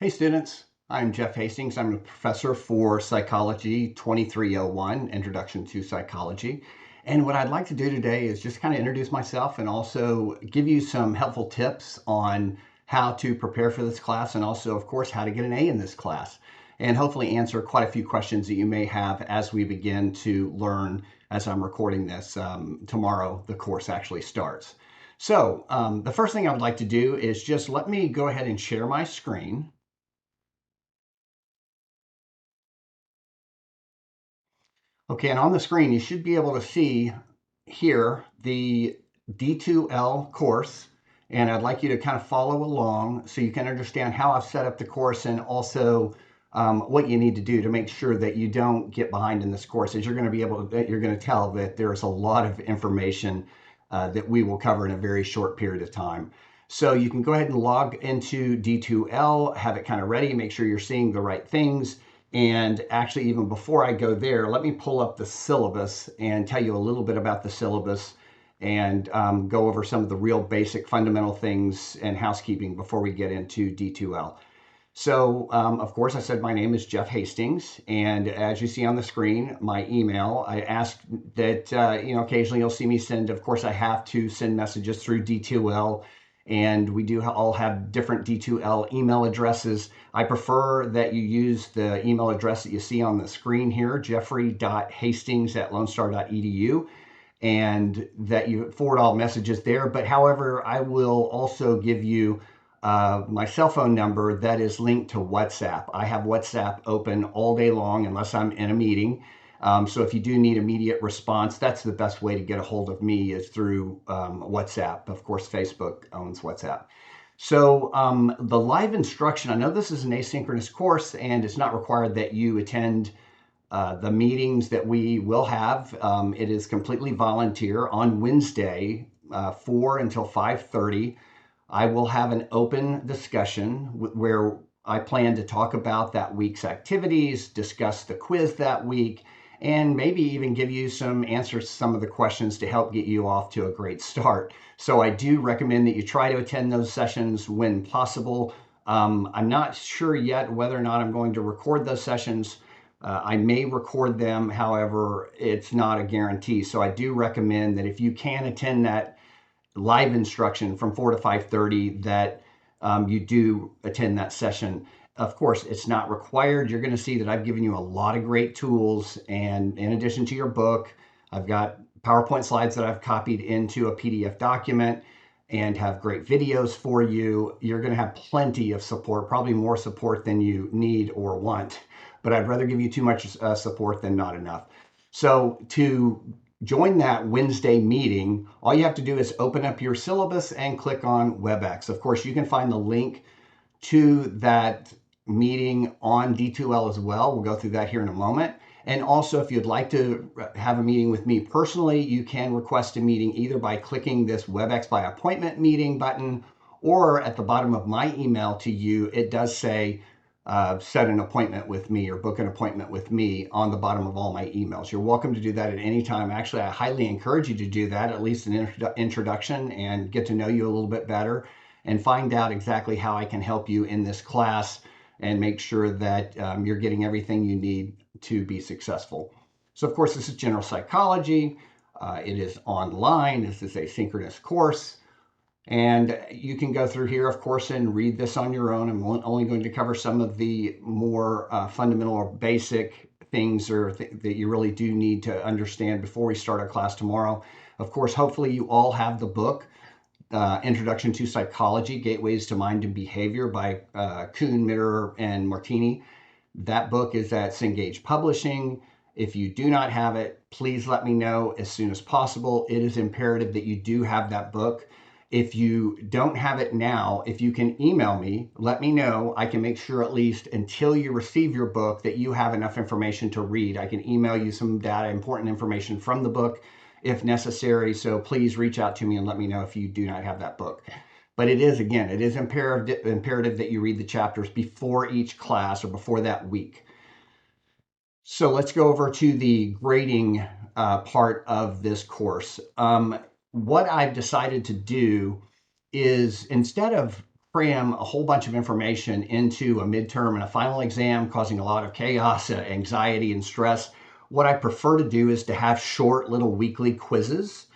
Hey students, I'm Jeff Hastings. I'm a professor for Psychology 2301, Introduction to Psychology. And what I'd like to do today is just kind of introduce myself and also give you some helpful tips on how to prepare for this class and also, of course, how to get an A in this class. And hopefully answer quite a few questions that you may have as we begin to learn as I'm recording this. Tomorrow, the course actually starts. So the first thing I would like to do is just let me go ahead and share my screen. Okay, and on the screen, you should be able to see here the D2L course, and I'd like you to kind of follow along so you can understand how I've set up the course and also what you need to do to make sure that you don't get behind in this course, as you're going to be able to, you're going to tell that there's a lot of information that we will cover in a very short period of time. So you can go ahead and log into D2L, have it kind of ready, make sure you're seeing the right things. And actually, even before I go there, let me pull up the syllabus and tell you a little bit about the syllabus and go over some of the real basic fundamental things and housekeeping before we get into D2L. So, of course, I said my name is Jeff Hastings, and as you see on the screen, my email, I ask that, occasionally you'll see me send, of course, I have to send messages through D2L, and we do all have different D2L email addresses. I prefer that you use the email address that you see on the screen here, jeffrey.hastings@lonestar.edu, and that you forward all messages there. But however, I will also give you my cell phone number that is linked to WhatsApp. I have WhatsApp open all day long unless I'm in a meeting. So if you do need immediate response, that's the best way to get a hold of me is through WhatsApp. Of course, Facebook owns WhatsApp. So the live instruction, I know this is an asynchronous course and it's not required that you attend the meetings that we will have. It is completely volunteer on Wednesday, 4 until 5:30. I will have an open discussion where I plan to talk about that week's activities, discuss the quiz that week, and maybe even give you some answers to some of the questions to help get you off to a great start. So I do recommend that you try to attend those sessions when possible. I'm not sure yet whether or not I'm going to record those sessions. I may record them, however, it's not a guarantee. So I do recommend that if you can attend that live instruction from 4 to 5:30 that you do attend that session. Of course, it's not required. You're going to see that I've given you a lot of great tools. And in addition to your book, I've got PowerPoint slides that I've copied into a PDF document and have great videos for you. You're going to have plenty of support, probably more support than you need or want. But I'd rather give you too much support than not enough. So to join that Wednesday meeting, all you have to do is open up your syllabus and click on WebEx. Of course, you can find the link to that meeting on D2L as well. We'll go through that here in a moment. And also, if you'd like to have a meeting with me personally, you can request a meeting either by clicking this WebEx by appointment meeting button, or at the bottom of my email to you, it does say set an appointment with me or book an appointment with me on the bottom of all my emails. You're welcome to do that at any time. Actually, I highly encourage you to do that, at least an introduction, and get to know you a little bit better and find out exactly how I can help you in this class and make sure that you're getting everything you need to be successful. So, of course, this is general psychology. It is online. This is a synchronous course. And you can go through here, of course, and read this on your own. I'm only going to cover some of the more fundamental or basic things that you really do need to understand before we start our class tomorrow. Of course, hopefully you all have the book, Introduction to Psychology, Gateways to Mind and Behavior by Kuhn, Mitter, and Martini. That book is at Cengage Publishing. If you do not have it, please let me know as soon as possible. It is imperative that you do have that book. If you don't have it now, if you can email me, let me know. I can make sure at least until you receive your book that you have enough information to read. I can email you some data, important information from the book if necessary. So please reach out to me and let me know if you do not have that book. But it is, again, it is imperative that you read the chapters before each class or before that week. So let's go over to the grading part of this course. What I've decided to do is, instead of cram a whole bunch of information into a midterm and a final exam, causing a lot of chaos, anxiety, and stress. What I prefer to do is to have short little weekly quizzes.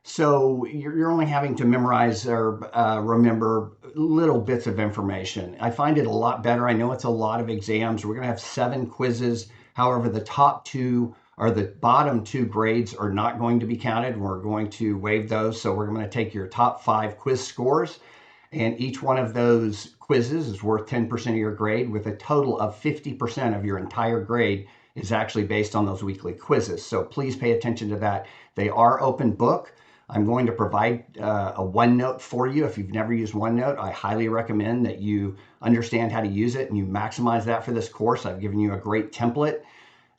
So you're only having to memorize or remember little bits of information. I find it a lot better. I know it's a lot of exams. We're going to have 7 quizzes. However, the top 2 or the bottom 2 grades are not going to be counted. We're going to waive those. So we're going to take your top 5 quiz scores, and each one of those quizzes is worth 10% of your grade, with a total of 50% of your entire grade is actually based on those weekly quizzes. So please pay attention to that. They are open book. I'm going to provide a OneNote for you. If you've never used OneNote, I highly recommend that you understand how to use it and you maximize that for this course. I've given you a great template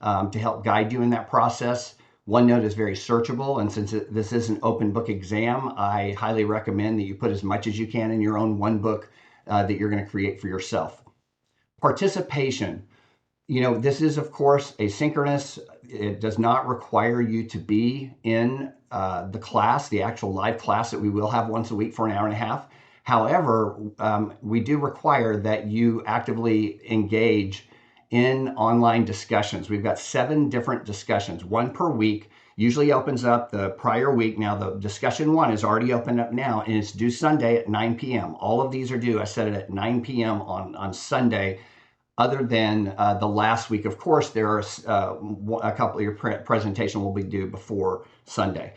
to help guide you in that process. OneNote is very searchable, and since this is an open book exam, I highly recommend that you put as much as you can in your own OneBook that you're going to create for yourself. Participation. This is, of course, asynchronous. It does not require you to be in the class, the actual live class that we will have once a week for an hour and a half. However, we do require that you actively engage in online discussions. We've got 7 different discussions, 1 per week. Usually opens up the prior week. Now, the discussion 1 is already opened up now, and it's due Sunday at 9 p.m. All of these are due, I said it, at 9 p.m. on Sunday. Other than the last week, of course, there are a couple of your presentation will be due before Sunday.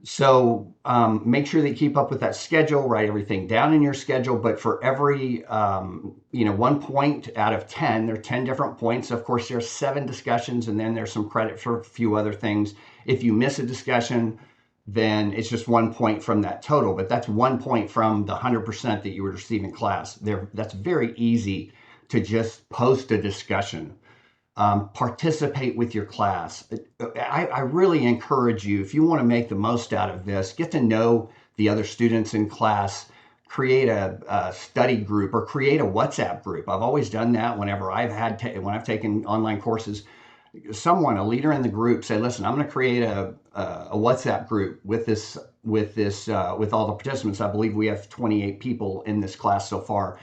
So make sure that you keep up with that schedule, write everything down in your schedule. But for every 1 point out of 10, there are 10 different points. Of course, there are 7 discussions, and then there's some credit for a few other things. If you miss a discussion, then it's just 1 point from that total. But that's 1 point from the 100% that you would receive in class. That's very easy to just post a discussion. Participate with your class. I really encourage you, if you want to make the most out of this, get to know the other students in class, create a study group or create a WhatsApp group. I've always done that whenever when I've taken online courses. A leader in the group, say, listen, I'm going to create a WhatsApp group with all the participants. I believe we have 28 people in this class so far.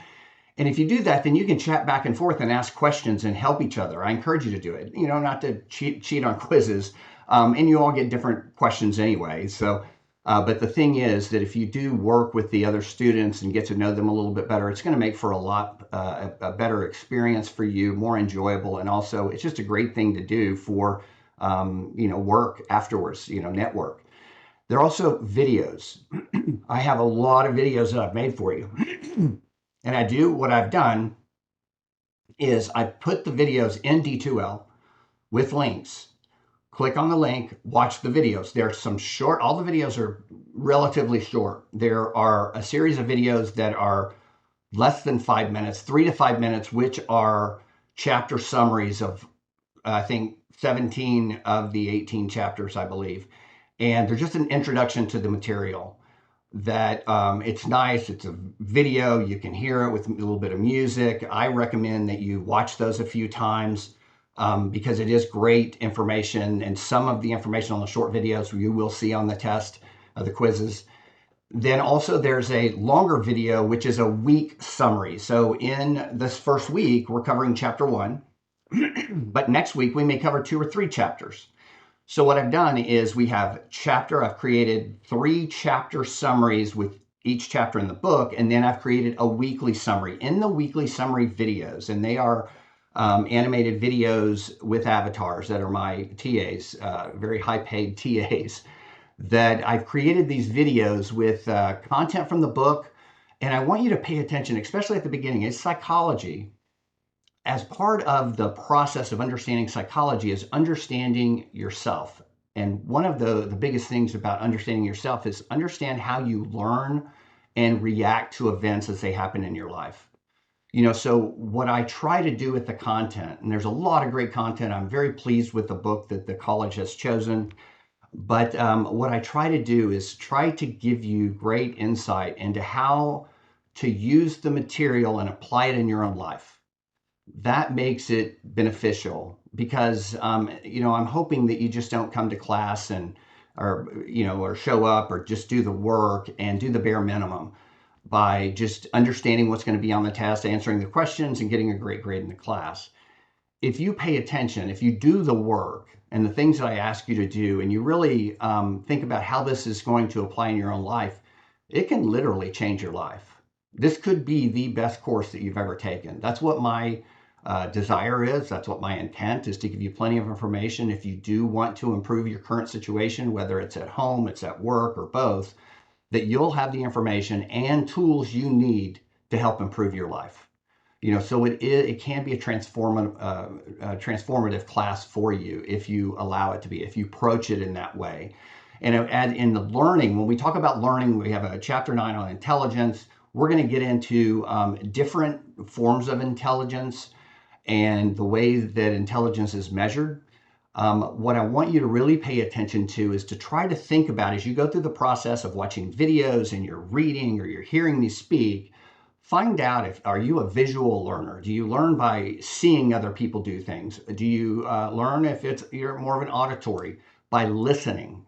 And if you do that, then you can chat back and forth and ask questions and help each other. I encourage you to do it, not to cheat on quizzes. And you all get different questions anyway. So, but the thing is that if you do work with the other students and get to know them a little bit better, it's going to make for a better experience for you, more enjoyable. And also it's just a great thing to do for, work afterwards, network. There are also videos. I have a lot of videos that I've made for you. And what I've done is I put the videos in D2L with links. Click on the link, watch the videos. There are some short, all the videos are relatively short. There are a series of videos that are less than 5 minutes, 3 to 5 minutes, which are chapter summaries of, I think, 17 of the 18 chapters, I believe. And they're just an introduction to the material. That it's nice. It's a video. You can hear it with a little bit of music. I recommend that you watch those a few times because it is great information. And some of the information on the short videos you will see on the test of the quizzes. Then also there's a longer video, which is a week summary. So in this first week, we're covering chapter 1, but next week we may cover 2 or 3 chapters. So what I've done is I've created 3 chapter summaries with each chapter in the book, and then I've created a weekly summary. In the weekly summary videos, and they are animated videos with avatars that are my TAs, very high-paid TAs, that I've created these videos with content from the book, and I want you to pay attention, especially at the beginning. It's psychology. As part of the process of understanding psychology is understanding yourself. And one of the biggest things about understanding yourself is understand how you learn and react to events as they happen in your life. So what I try to do with the content, and there's a lot of great content. I'm very pleased with the book that the college has chosen. But what I try to do is try to give you great insight into how to use the material and apply it in your own life. That makes it beneficial because, I'm hoping that you just don't come to class or show up or just do the work and do the bare minimum. by just understanding what's going to be on the test, answering the questions, and getting a great grade in the class. If you pay attention, if you do the work and the things that I ask you to do, and you really think about how this is going to apply in your own life, it can literally change your life. This could be the best course that you've ever taken. That's what my desire is. That's what my intent is, to give you plenty of information. If you do want to improve your current situation, whether it's at home, it's at work, or both, that you'll have the information and tools you need to help improve your life. So it can be a transformative class for you if you allow it to be, if you approach it in that way. And in the learning, when we talk about learning, we have a chapter 9 on intelligence. We're going to get into different forms of intelligence and the way that intelligence is measured. What I want you to really pay attention to is to try to think about, as you go through the process of watching videos and you're reading or you're hearing me speak, find out, are you a visual learner? Do you learn by seeing other people do things? Do you learn if you're more of an auditory, by listening?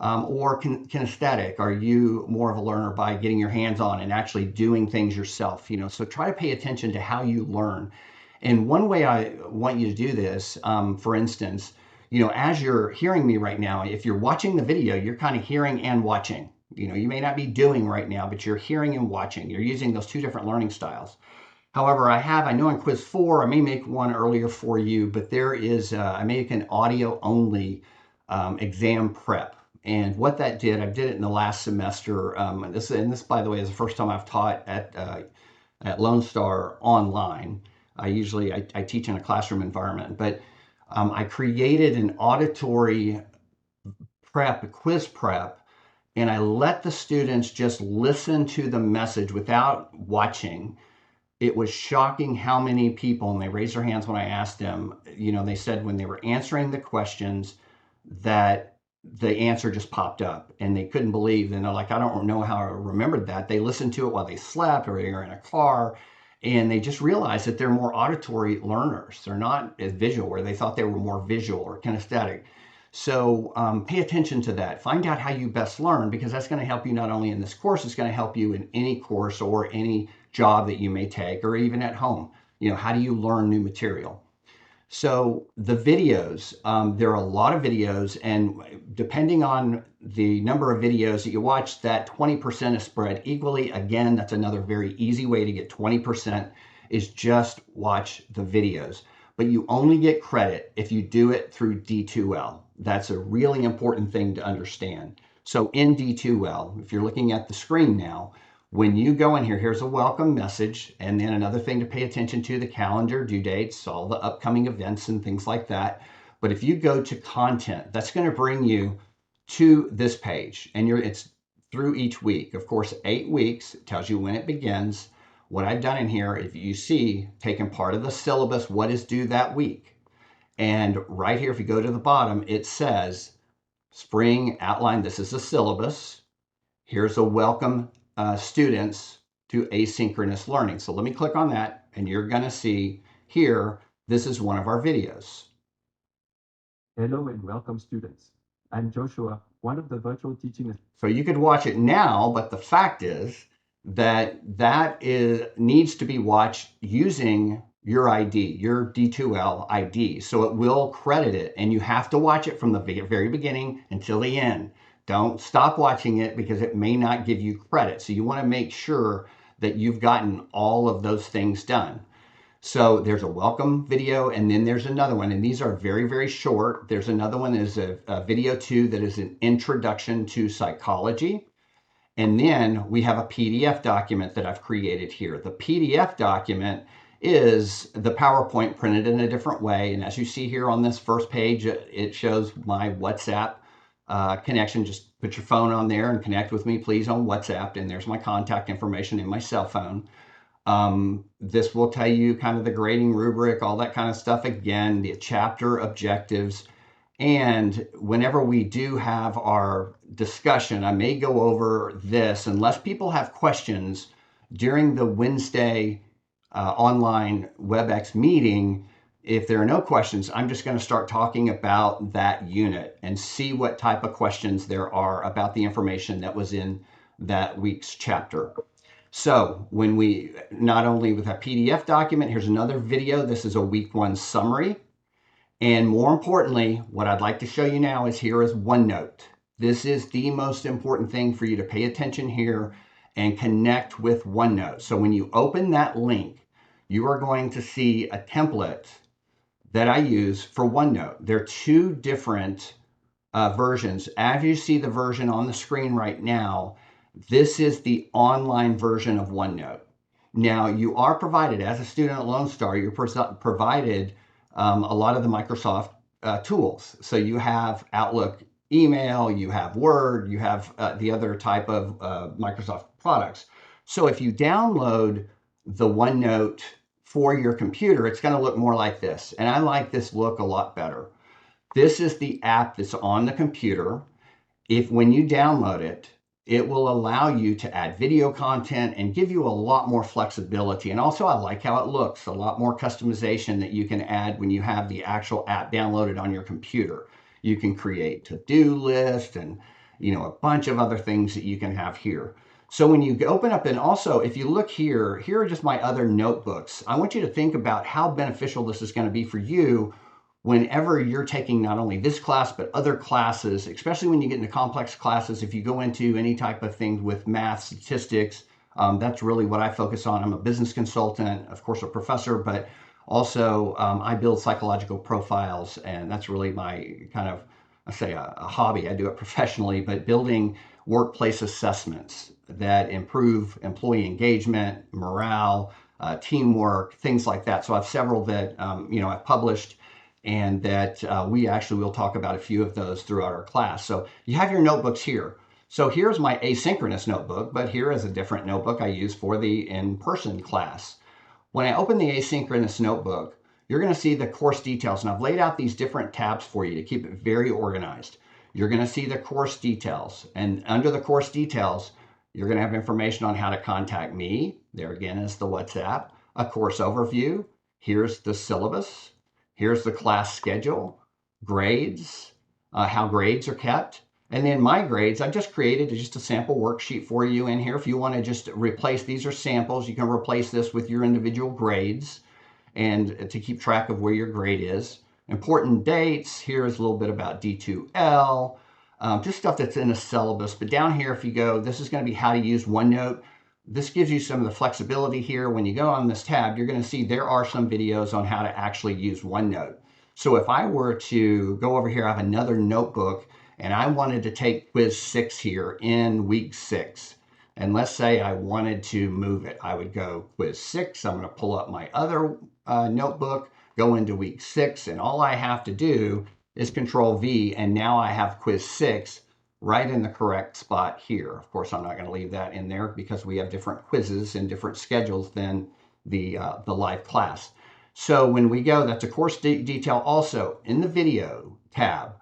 Or kinesthetic? Are you more of a learner by getting your hands on and actually doing things yourself? So try to pay attention to how you learn. And one way I want you to do this, for instance, as you're hearing me right now, if you're watching the video, you're kind of hearing and watching. You may not be doing right now, but you're hearing and watching. You're using those two different learning styles. However, I know in quiz 4, I may make one earlier for you, but there is, I make an audio only exam prep. And what that did, I did it in the last semester. This, by the way, is the first time I've taught at Lone Star online. I teach in a classroom environment, but I created an auditory prep, a quiz prep, and I let the students just listen to the message without watching. It was shocking how many people, and they raised their hands when I asked them, they said when they were answering the questions that the answer just popped up and they couldn't believe. And they're like, I don't know how I remembered that. They listened to it while they slept or they were in a car, and they just realized that they're more auditory learners. They're not as visual, where they thought they were more visual or kinesthetic. So pay attention to that. Find out how you best learn, because that's going to help you not only in this course, it's going to help you in any course or any job that you may take, or even at home. How do you learn new material? So the videos, there are a lot of videos, and depending on the number of videos that you watch, that 20% is spread equally. Again, that's another very easy way to get 20%, is just watch the videos. But you only get credit if you do it through D2L. That's a really important thing to understand. So in D2L, if you're looking at the screen now, when you go in here, here's a welcome message, and then another thing to pay attention to, the calendar, due dates, all the upcoming events and things like that. But if you go to content, that's going to bring you to this page, and it's through each week. Of course, 8 weeks, it tells you when it begins. What I've done in here, if you see, taken part of the syllabus, what is due that week. And right here, if you go to the bottom, it says spring outline. This is the syllabus. Here's a welcome students to asynchronous learning. So let me click on that, and you're going to see here, this is one of our videos. Hello and welcome, students. I'm Joshua, one of the virtual teaching. So you could watch it now, but the fact is that needs to be watched using your ID, your D2L ID. So it will credit it, and you have to watch it from the very beginning until the end. Don't stop watching it, because it may not give you credit. So you want to make sure that you've gotten all of those things done. So there's a welcome video, and then there's another one, and these are very, very short. There's another one, is a video 2 that is an introduction to psychology. And then we have a PDF document that I've created here. The PDF document is the PowerPoint printed in a different way. And as you see here on this first page, it shows my WhatsApp connection. Just put your phone on there and connect with me, please, on WhatsApp. And there's my contact information in my cell phone. This will tell you kind of the grading rubric, all that kind of stuff. Again, the chapter objectives. And whenever we do have our discussion, I may go over this, unless people have questions during the Wednesday online WebEx meeting. If there are no questions, I'm just going to start talking about that unit and see what type of questions there are about the information that was in that week's chapter. So when we, not only with a PDF document, here's another video. This is a week one summary. And more importantly, what I'd like to show you now is here is OneNote. This is the most important thing for you to pay attention here and connect with OneNote. So when you open that link, you are going to see a template that I use for OneNote. There are two different versions. As you see the version on the screen right now, this is the online version of OneNote. Now, you are provided, as a student at Lone Star, you're provided a lot of the Microsoft tools. So you have Outlook email, you have Word, you have the other type of Microsoft products. So if you download the OneNote for your computer, it's going to look more like this. And I like this look a lot better. This is the app that's on the computer. If when you download it, it will allow you to add video content and give you a lot more flexibility. And also, I like how it looks, a lot more customization that you can add when you have the actual app downloaded on your computer. You can create to-do list and a bunch of other things that you can have here. So when you open up, and also if you look here, here are just my other notebooks. I want you to think about how beneficial this is going to be for you whenever you're taking not only this class, but other classes, especially when you get into complex classes. If you go into any type of thing with math, statistics, that's really what I focus on. I'm a business consultant, of course, a professor, but also I build psychological profiles, and that's really my kind of, I say a hobby. I do it professionally, but building workplace assessments that improve employee engagement, morale, teamwork, things like that. So I have several that I've published, and that we actually will talk about a few of those throughout our class. So you have your notebooks here. So here's my asynchronous notebook, but here is a different notebook I use for the in-person class. When I open the asynchronous notebook, you're going to see the course details, and I've laid out these different tabs for you to keep it very organized. You're going to see the course details, and under the course details, you're going to have information on how to contact me. There again is the WhatsApp, a course overview. Here's the syllabus. Here's the class schedule, grades, how grades are kept. And then my grades, I just created just a sample worksheet for you in here. If you want to just replace, these are samples, you can replace this with your individual grades and to keep track of where your grade is. Important dates, here's a little bit about D2L, just stuff that's in a syllabus. But down here, if you go, this is going to be how to use OneNote. This gives you some of the flexibility here. When you go on this tab, you're going to see there are some videos on how to actually use OneNote. So if I were to go over here, I have another notebook, and I wanted to take quiz 6 here in week 6. And let's say I wanted to move it. I would go quiz 6. I'm going to pull up my other notebook, go into week 6, and all I have to do is Control V, and now I have quiz 6 right in the correct spot here. Of course, I'm not going to leave that in there because we have different quizzes and different schedules than the live class. So when we go, that's a course detail. Also in the video tab,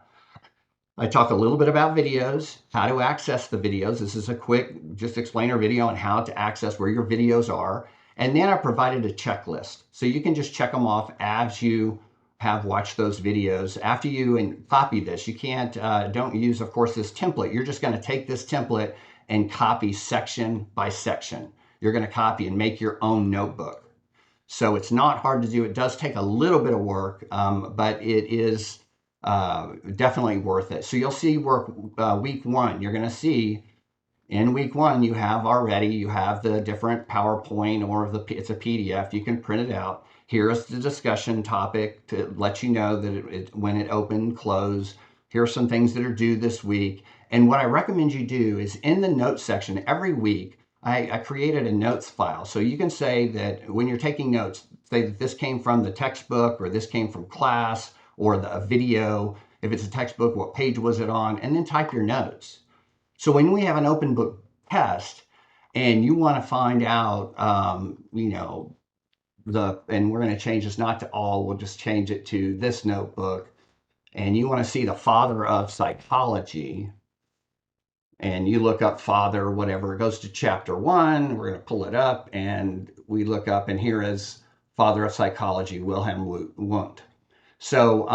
I talk a little bit about videos, how to access the videos. This is a quick, just explainer video on how to access where your videos are. And then I provided a checklist. So you can just check them off as you have watched those videos. After you and copy this, you can't, don't use, of course, this template. You're just going to take this template and copy section by section. You're going to copy and make your own notebook. So it's not hard to do. It does take a little bit of work, but it is definitely worth it. So you'll see work week 1. You're going to see in week 1, you have the different PowerPoint, or it's a PDF. You can print it out. Here's the discussion topic to let you know that when it opened, close. Here are some things that are due this week. And what I recommend you do is in the notes section every week, I created a notes file. So you can say that when you're taking notes, say that this came from the textbook, or this came from class, or a video. If it's a textbook, what page was it on? And then type your notes. So when we have an open book test and you want to find out, and we're going to change this not to all, we'll just change it to this notebook, and you want to see the father of psychology, and you look up father, whatever, it goes to chapter 1, we're going to pull it up, and we look up, and here is father of psychology, Wilhelm Wundt. So,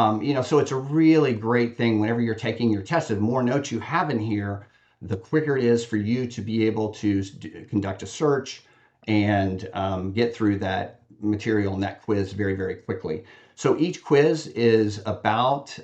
so it's a really great thing whenever you're taking your test. The more notes you have in here, the quicker it is for you to be able to conduct a search and get through that material in that quiz very, very quickly. So each quiz is about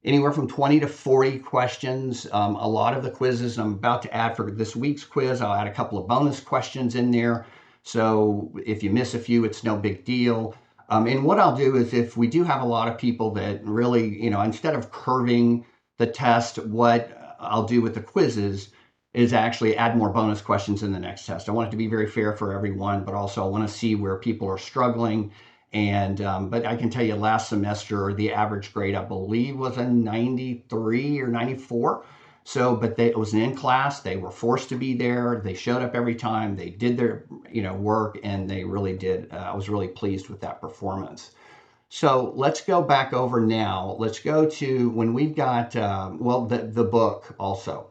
anywhere from 20 to 40 questions. A lot of the quizzes I'm about to add for this week's quiz, I'll add a couple of bonus questions in there. So if you miss a few, it's no big deal. And what I'll do is if we do have a lot of people that really, instead of curving the test, what I'll do with the quizzes is actually add more bonus questions in the next test. I want it to be very fair for everyone, but also I want to see where people are struggling. And but I can tell you, last semester the average grade I believe was a 93 or 94. So, but it was an in class. They were forced to be there. They showed up every time. They did their work, and they really did. I was really pleased with that performance. So let's go back over now. Let's go to when we've got the book also.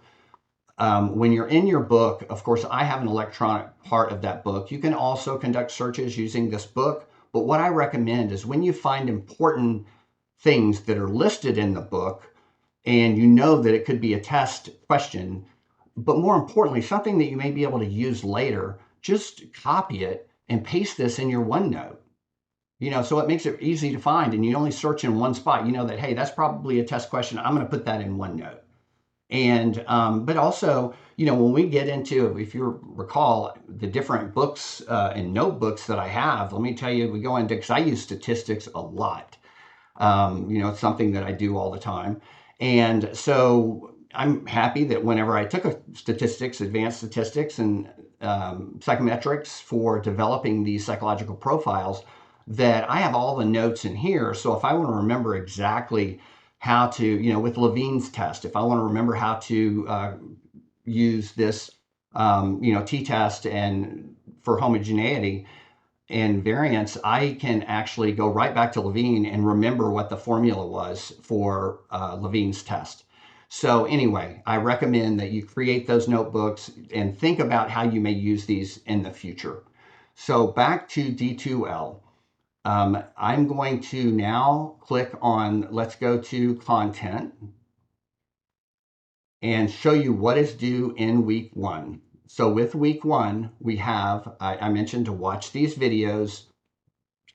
When you're in your book, of course, I have an electronic part of that book. You can also conduct searches using this book. But what I recommend is when you find important things that are listed in the book and you know that it could be a test question, but more importantly, something that you may be able to use later, just copy it and paste this in your OneNote. So it makes it easy to find and you only search in one spot. You know that, hey, that's probably a test question. I'm going to put that in OneNote. And but also, when we get into, if you recall, the different books and notebooks that I have, let me tell you, we go into, because I use statistics a lot. It's something that I do all the time. And so I'm happy that whenever I took a advanced statistics and psychometrics for developing these psychological profiles, that I have all the notes in here. So if I want to remember exactly how to, with Levine's test, if I want to remember how to use this, t-test and for homogeneity and variance, I can actually go right back to Levine and remember what the formula was for Levine's test. So anyway, I recommend that you create those notebooks and think about how you may use these in the future. So back to D2L. I'm going to now click on, let's go to content and show you what is due in week 1. So with week 1, we have, I mentioned to watch these videos.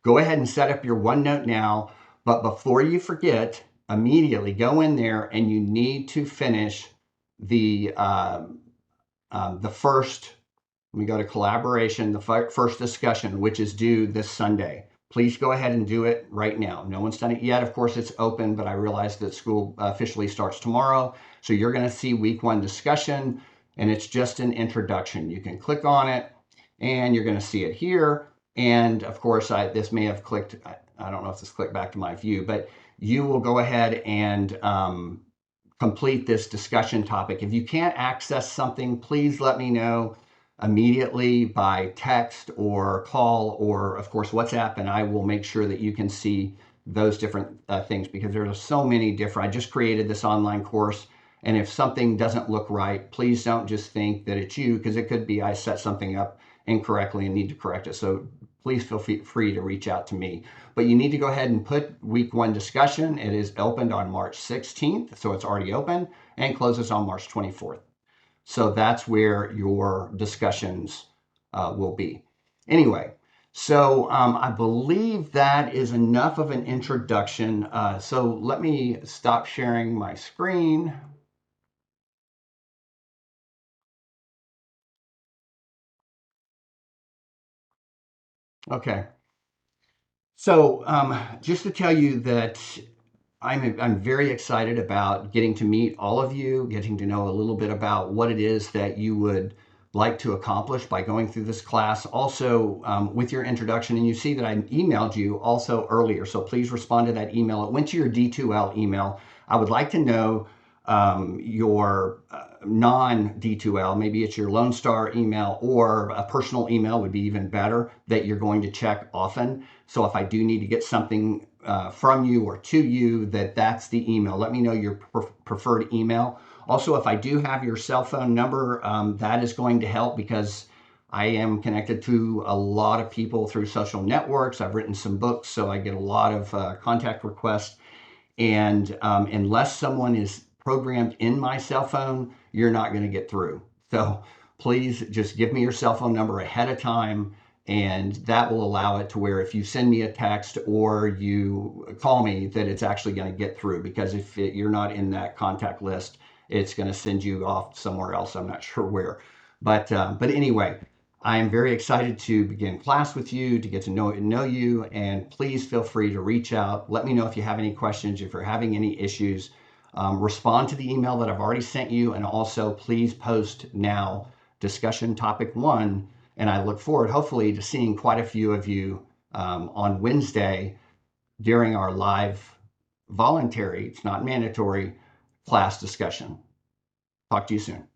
Go ahead and set up your OneNote now, but before you forget, immediately go in there and you need to finish the first, let me go to collaboration, the first discussion, which is due this Sunday. Please go ahead and do it right now. No one's done it yet. Of course, it's open, but I realize that school officially starts tomorrow. So you're going to see week 1 discussion, and it's just an introduction. You can click on it, and you're going to see it here. And of course, this may have clicked, I don't know if this clicked back to my view, but you will go ahead and complete this discussion topic. If you can't access something, please let me know immediately by text or call or, of course, WhatsApp, and I will make sure that you can see those different things because there are so many different. I just created this online course, and if something doesn't look right, please don't just think that it's you because it could be I set something up incorrectly and need to correct it. So please feel free to reach out to me. But you need to go ahead and put week 1 discussion. It is opened on March 16th, so it's already open, and closes on March 24th. So that's where your discussions will be. Anyway, so I believe that is enough of an introduction. So let me stop sharing my screen. Okay. So just to tell you that I'm very excited about getting to meet all of you, getting to know a little bit about what it is that you would like to accomplish by going through this class. Also, with your introduction, and you see that I emailed you also earlier, so please respond to that email. It went to your D2L email. I would like to know your non-D2L, maybe it's your Lone Star email or a personal email would be even better that you're going to check often. So if I do need to get something from you or to you, that's the email. Let me know your preferred email. Also, if I do have your cell phone number, that is going to help because I am connected to a lot of people through social networks. I've written some books, so I get a lot of contact requests. And unless someone is programmed in my cell phone, you're not going to get through. So please just give me your cell phone number ahead of time, and that will allow it to where if you send me a text or you call me, that it's actually going to get through. Because if you're not in that contact list, it's going to send you off somewhere else. I'm not sure where. But anyway, I am very excited to begin class with you, to get to know you, and please feel free to reach out. Let me know if you have any questions, if you're having any issues. Respond to the email that I've already sent you, and also please post now discussion topic 1. And I look forward, hopefully, to seeing quite a few of you on Wednesday during our live voluntary, it's not mandatory, class discussion. Talk to you soon.